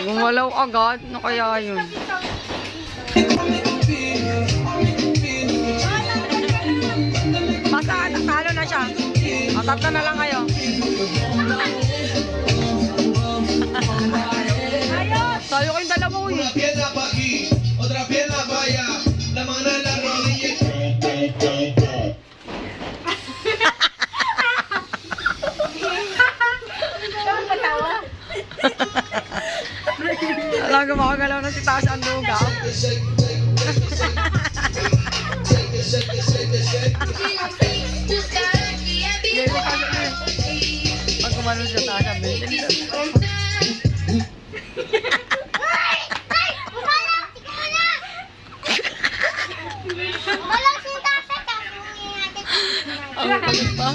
Gumalaw agad. Ano kaya yun? Basta talo na siya. O, tatlo na lang kayo. Tayo kayong dalawa ko eh. Otra pierna para allá. La mano en la rodilla. Alam ko makagalaw na si Tasha ang lugaw. Pag kumano siya Tasha, ang pagod pa.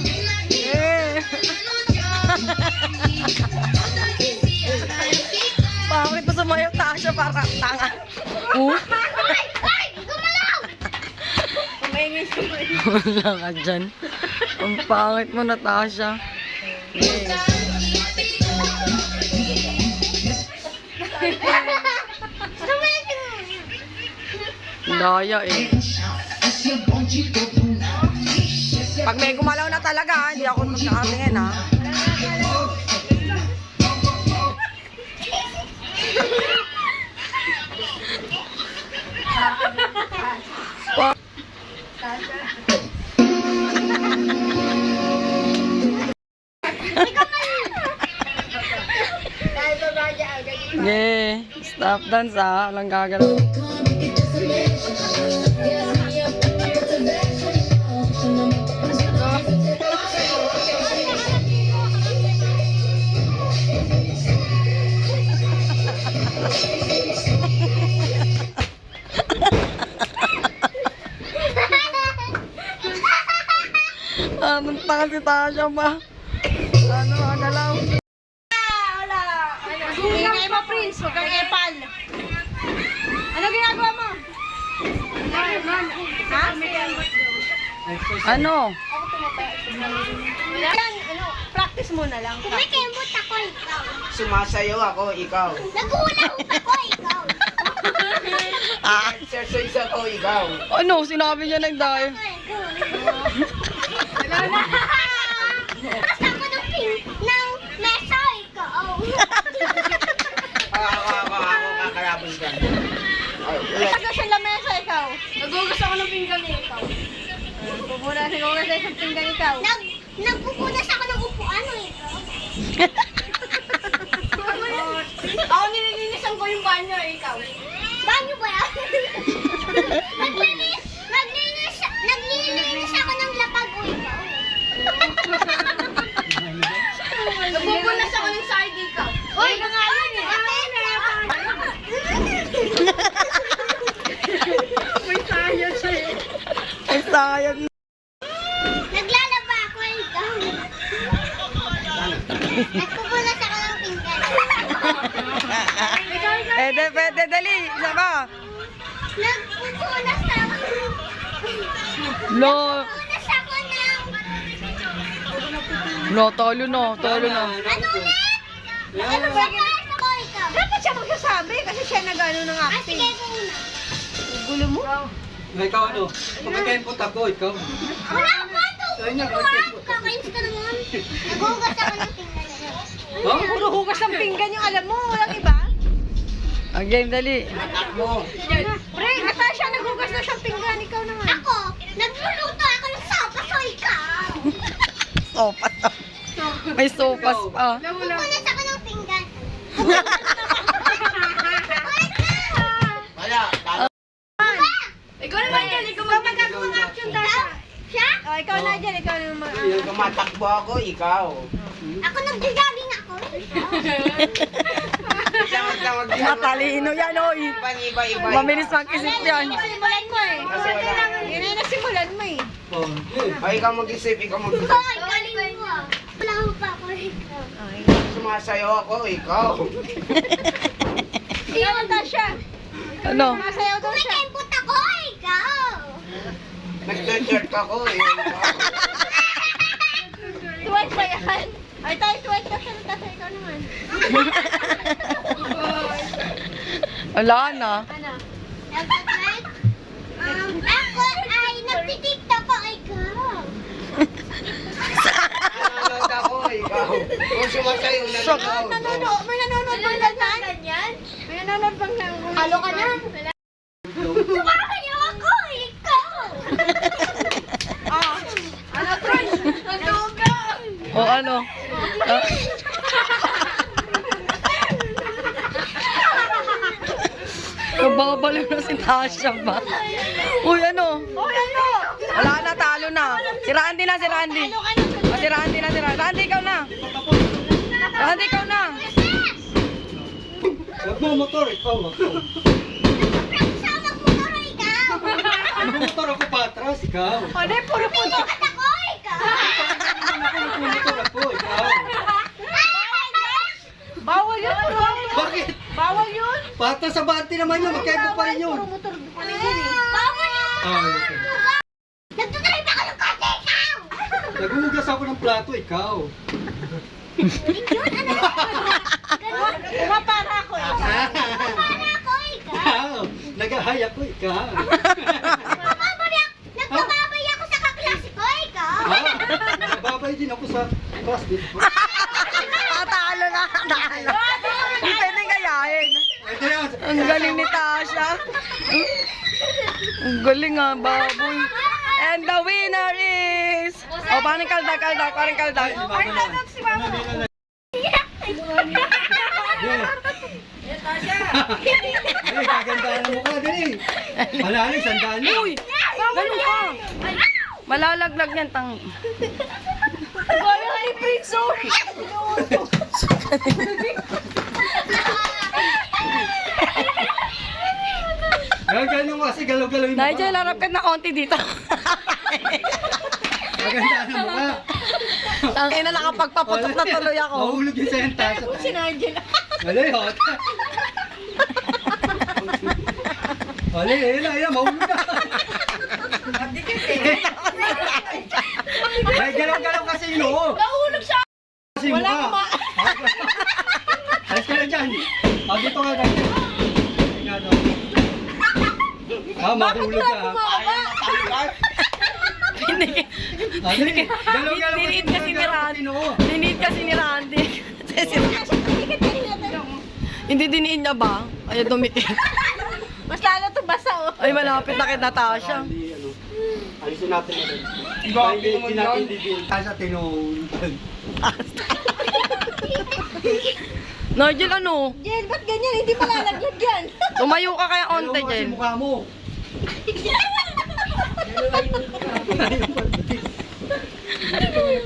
Pangit pa sumayaw Tasha para tanga. Wala ka dyan. Ang pangit mo na Tasha. Daya eh. Pag may gumalaw na talaga, hindi ako magkakatingin ha. Yeah, stop dance ha. Walang gagalaw. Anong taka si Tasha ba? Ano mga galaw? Wala. Ingay mo, Prince. Huwag kang epal. Ano ginagawa mo? Ha? Ano? Yan, ano, practice muna lang. Kumikembot ako, ikaw. Sumasayaw ako, ikaw. Nag-uulap ako, ikaw. Exercise ako, ikaw. Ano? Sinabi niya nag-dive. Basta ako ng mesa, ikaw. Ako, kakalabon ka. Naghugas siya lamesa, ikaw. Naghugas ako ng pinggan ni ikaw. Pupunas tayo sa pinggan ikaw. Nagpupunas ako ng upuan, ikaw. Ako nililinisan ko yung banyo, ikaw. Banyo ba yan? Naglilinis ako ng lapag, ikaw. Nagpupunas ako ng side, ikaw. Uy, nga yun eh. May sayang siya eh. Ay, sayang. Naglalaba ako, ikaw. Nagpupunas ako ng pinggan. Pwede, dali. Isa pa. Nagpupunas ako. Lo. Nagpupunas ako ng... No, talo na. Ano ulit? Nagpupunas ako, ikaw. Dapat siya magsasabi kasi siya nag-ano ng Ah, acting. sige, ikaw una. Gulo mo? Ikaw ano? Kumikempot ako, ikaw. Wala ako ito. Ayun na, Kakainis ka naman. Naghugas ako ng tingnan. Puro hugas ng pinggan yung alam mo, walang iba. Ang game, dali. Mo. Pre, Natasha, naghugas na siyang pinggan, ikaw naman. Ako, nagluluto ako ng sopas o ikaw. Sopas. May sopas pa. Nagpupunas ako ng pinggan. Wala. Ikaw naman dyan, ikaw magagawa ng action dahil. Siya? Oh, ikaw na dyan, ikaw naman Yung tumatakbo ako, ikaw. Ako nag-jogging ako. Matalino yan, oy. Iba. Mabilis mag-isip yan. Simulan mo eh. Kasi wala. Yun na yung nasimulan mo eh. Ay, ikaw mag-isip, ikaw mag-isip. Hoy, galing mo. Wala ko pa ako ikaw. Sumasayaw ako, ikaw. Ikaw, Natasha. Ano? Masayaw daw siya. Kumikempot ako, ikaw. Nag-shirt ako, ikaw. Tuwag pa yan. Ay, tayo tuwag ka siya, Natasha, ikaw naman. Wala na. Ano? Nagpapag? Ako ay nagtitiktok ko ikaw. Nanonood ako, ikaw. Kung sumasayo, nanonood. May nanonood bang ganyan? May nanonood bang ganyan? Halo ka na? Sumasayo ako ikaw. Ano, Troy? Nagduga! O ano? Ah, Nababaliw na si Tasha ba? Uy, ano? Uy, ano? Wala na, talo na. Si Randy na, si Randy. O, si Randy na, si Randy. Randy, ikaw na. Randy, ikaw na. Huwag mo motor, ikaw. Sama mo ko ikaw. Huwag mo motor, ako patras, ikaw. Ano, puro puto. At ako ikaw. Huwag mo motor, ako, ikaw. Bawal yun, Troy. Bakit? Bawal yun. Patras sa bante naman yun, magkaiba pa rin yun. Puro motor. Ano yun eh? Bawal yun. Okay. Nagtutripe ako ng kotse ikaw. Nagugas ako ng plato, ikaw. Pumapara ako eh. Para ako ikaw. Ikaw. Nagahay ako, ikaw. Nagpababay ako sa kaklase ko ikaw. Nababay din ako sa class dito. Talo na, talo. Hindi pwedeng kayahin. Ito yan. Ang galing ni Tasha. Ang galing nga, baboy. And the winner is... O, paring kaldag, paring kaldag. Ay, nanonood si Mama. Ay, kagandahan mo ka, dali. Malalim, sandaan mo. Uy! Ganun ka. Malalaglag niyan, tang... Bawal ay Prince Zoe. Ganun mo kasi galaw-galaw yung Nigel, harap ka na konti dito. Kagandahan mo ka. Tangina, nakapagpaputok na tuloy ako. Mahulog yung sentasa. Si Nigel. Wala yun. Wala yun, ayun, mahulog na. Ay, galaw-galaw kasi yun, oo. Nahulog siya. Kasi yung mukha. Alis ka na dyan. Dito ka na. Mahulog ka. Galaw-galaw Diniit kasi ni Randy. Diniit kasi ni Randy. Hindi diniin niya ba? Ay, dumikit. Mas lalo to basa oh. Ay, malapit na kay Natasha. Alisin natin na rin. Hindi natin didin. Sa tinong. Nigel, ano? Jel, ba't ganyan? Hindi malalaglag yan. Tumayo ka kaya onte, Kasi Jen. mukha mo.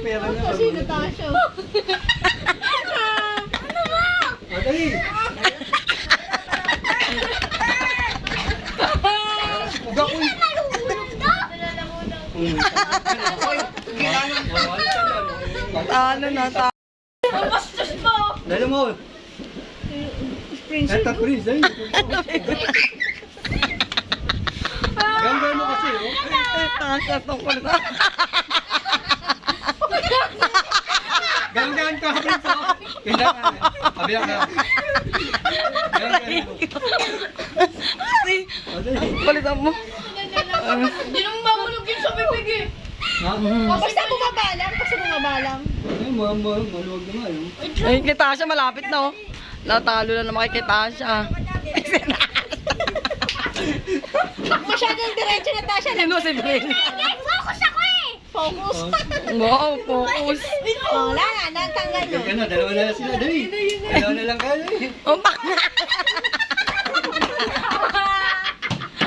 Pera na. Kasi Natasha. Madali. Uga ko yun. Ano na, ta? Bastos mo. Dali mo. Ito, Prince. Dali. Ganda mo kasi, oh. Tasha, tungkol na. Ganda ka, Prince, oh. Ganda ka. Pabilang ka. Ganda ka. Kasi, palitan mo. Hindi naman mahulog yun sa bibig eh. Ha? Basta bumabalang. Basta bumabalang. Ay, maluwag naman, oh. Ay, kay Tasha, malapit na, oh. Natalo na naman kay Tasha. Pag masyadong diretso Natasha na. Sino si Brin? Focus ako eh. Focus. Wow, focus. Oh, wala na. Nagtanggal mo. Yan na, dalawa na lang sila. Dali. Dalawa na lang kayo, eh. Oh, bak-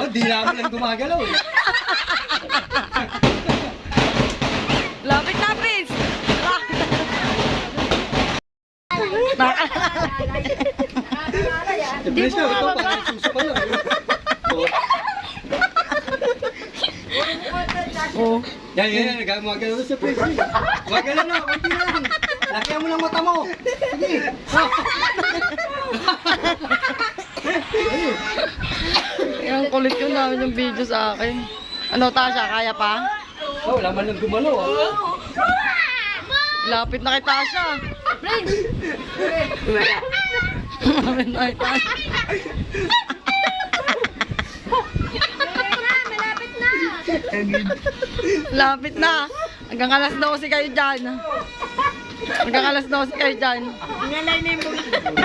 Oh, di namin lang gumagalaw, eh. Lapit na, Prince. Prince na, ito parang suso ka lang, eh. Oh. Yan, gumagalaw na sa Prince, eh. Gumagalaw na, konti na lang. Lakihan mo ng mata mo. Sige. Ang kulit yung dami yung video sa akin. Ano, Tasha, kaya pa? Oh, wala man lang gumalaw, ah. Lapit na kay Tasha. Prince! Lapit na kay Tasha. Lapit na. Hanggang alas 12 kayo dyan. Hanggang alas 12 kayo dyan. Ngalay na yung bulan.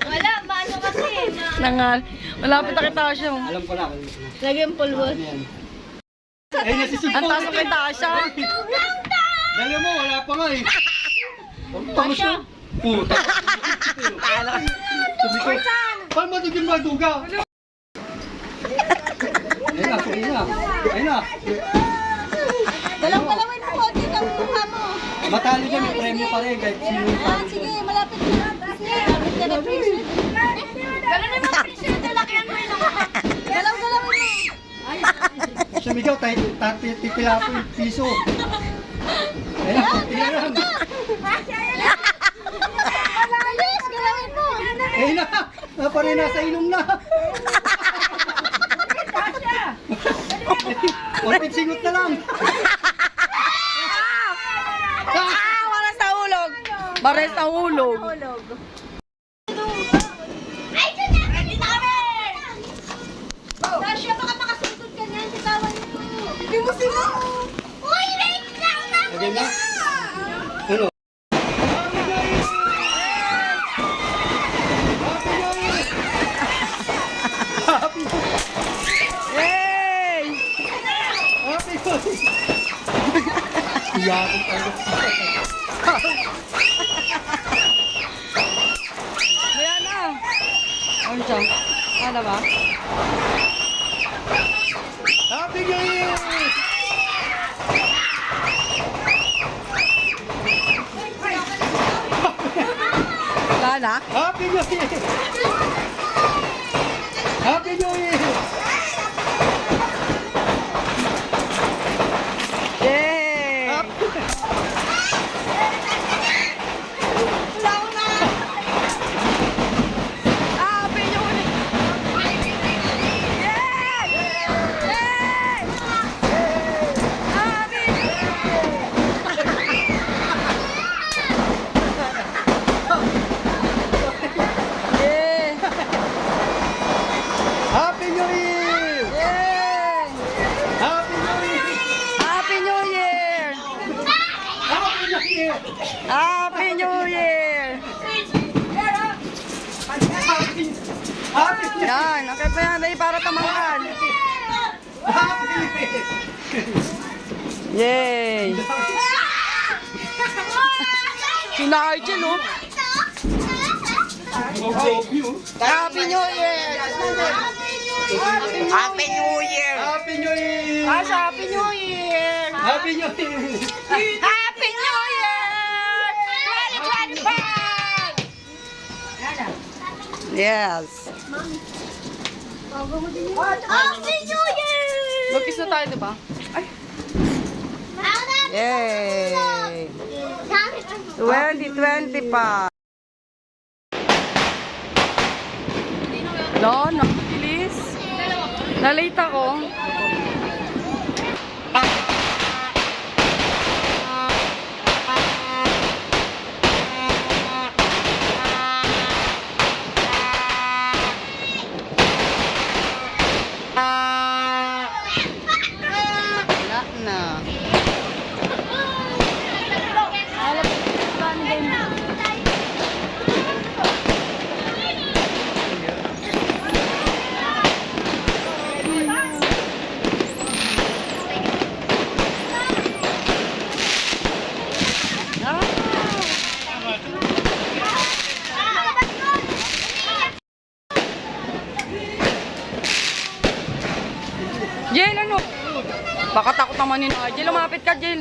Wala, paano kasi? Nangal. Malapit na kita siya. Alam ko na. Lagyan pulbo. Ano yan? Ay, nasisig Ang taas ng kita siya. Dala mo, wala pa nga eh. Tama siya. Puta. Sabi ko, paano matugin maduga? Ayun na, ayun na. Ayun na. Dalawin mo konti ng mukha mo. Matalo dyan, may premyo pa rin kahit sino yung talo dyan. Sige, malapit na. Malapit na na prison. Gano'n naman prison. Talakihan mo yun ako. Galaw-galawin mo. Sumigaw, titila po yung piso. Ayun na, tinaran. Bilis, galawin mo. Ayun na, naparin nasa ilong na. Konting singot na lang. Waras na hulog. Bares na hulog. Ay, ito na! Dito kami! Dasha, baka makasundot ka niyan. Sitawan mo. Hindi mo sila. Uy, wait lang na! Again na? Ano? Yay! Happy New Yakot tayo. Maya na. Ano siya? Ano ba? Happy New Year! Wala na? Happy New Year! Happy New Year! Yay! Happy New Year! Yay! Yay! Happy New Year! Happy New Year! Yay! Happy New Year! Happy New Year! Happy New Year! Happy New Year! Happy New Year! Yan, okay pa yan, dahil para tamangkan. Happy New Year! Yay! Si Nigel, oh. Happy New Year! Happy New Year! Happy New Year! Happy New Year! Happy New Year! Happy New Year! 2025! Yes. Happy New Year! Mag-kiss na tayo, diba? Ay. Yay! 2025. No, bilis. Nalate ako. Wala na. Jill, ano? Baka takot naman yun. Jill, lumapit ka, Jill.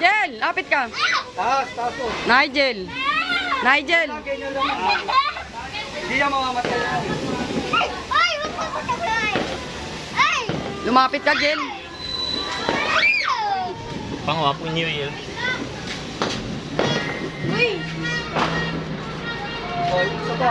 Jill, lapit ka. Taas, taas po. Nigel. Nigel. Ganyan lang. Hindi yan mamamatay yan. Ay, wag mo patagay. Ay! Lumapit ka, Jill. Pang Happy New Year. O, isa pa.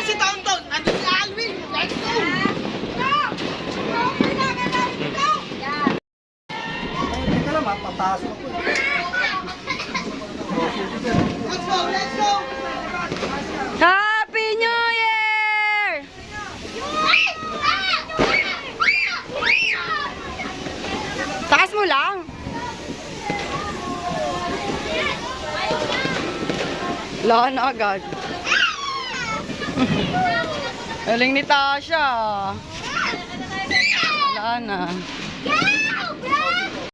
si Tonton. Andun si Alvin. Let's go. Teka lang, mapataas ako. Let's go, let's go. Happy New Year! Taas mo lang. Wala na agad. Galing ni Tasha. Wala na.